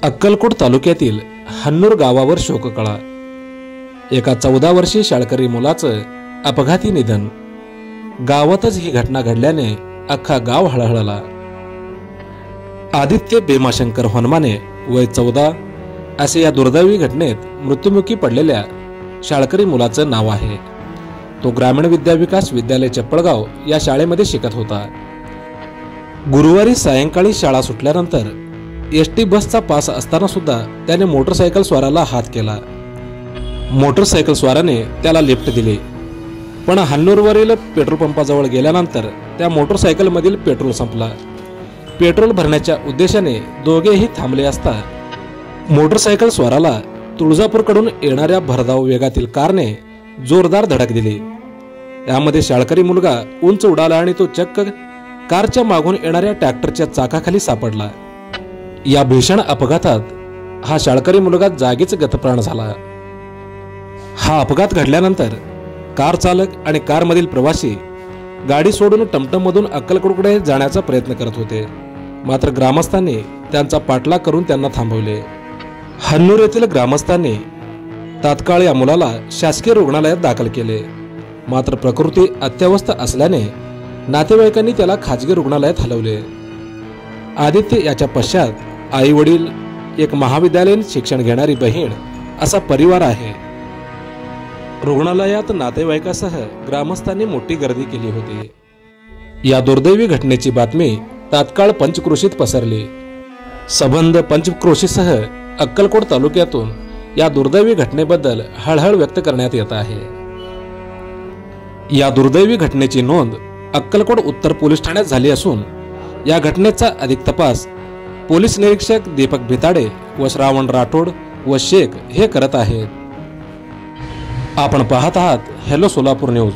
अक्कलकोट तालुक्यातील हन्नूर गावावर शोककळा। एका 14 वर्षीय शाळकरी मुलाचं अपघाती निधन। गावातच ही घटना घडल्याने अख्खा गाव हळहळला। आदित्य भीमाशंकर होनमाने वय 14 असे या दुर्दैवी घटनेत मृत्युमुखी पडलेल्या शाळकरी मुलाचं नाव आहे। तो ग्रामीण विद्याविकास विद्यालय चप्पळगाव या शाळेमध्ये शिकत होता। गुरुवारी सायंकाळी शाळा सुटल्यानंतर एसटी बसचा पास असताना सुद्धा त्याने मोटरसायकल स्वाराला हात केला। मोटरसायकल स्वाराने त्याला लिफ्ट दिली, पण हन्नूरवरील पेट्रोल पंपाजवळ गेल्यानंतर त्या मोटरसायकलमधील पेट्रोल संपला। पेट्रोल भरण्याच्या उद्देशाने दोघेही थांबले असता मोटरसायकल स्वाराला तुळजापूरकडून येणाऱ्या भरधाव वेगातील कारने जोरदार धडक दिली। यामध्ये शाळकरी मुलगा उंच उडाला आणि तो चक्क कारच्या मागून येणाऱ्या ट्रॅक्टरच्या चाकाखाली सापडला। या भीषण अपघातात हा शाळकरी मुलगा जागीच गतप्राण झाला। हा अपघात घडल्यानंतर कार चालक आणि कारमधील प्रवासी गाडी सोडून टमटममधून अक्कलकोटकडे जाण्याचा प्रयत्न करत होते, मात्र ग्रामस्थांनी त्यांचा पाठलाग करून त्यांना थांबवले। हन्नूर येथील ग्रामस्थांनी तात्काळ या मुलाला शासकीय रुग्णालयात दाखल केले, मात्र प्रकृती अत्यवस्थ असल्याने नातेवाईकांनी त्याला खाजगी रुग्णालयात हलवले। आदित्य याच्या पश्चात आई वडील, एक महाविद्यालयीन शिक्षण घेणारी बहीण असा परिवार आहे। रुग्णालयात नातेवाईकासह ग्रामस्थांनी मोठी गर्दी केली होती। या दुर्दैवी घटनेची बातमी तात्काळ पंचक्रोशीत पसरली। संबंध पंचक्रोशीसह अक्कलकोट तालुक्यातून या दुर्दैवी घटनेबद्दल हळहळ व्यक्त करण्यात येत आहे। या दुर्दैवी घटनेची नोंद अक्कलकोट उत्तर पोलीस ठाण्यात झाली असून या घटनेचा अधिक तपास पोलीस निरीक्षक दीपक भिताडे व श्रावण राठोड व शेख हे करत आहेत। आपण पाहत आहात हेलो सोलापूर न्यूज।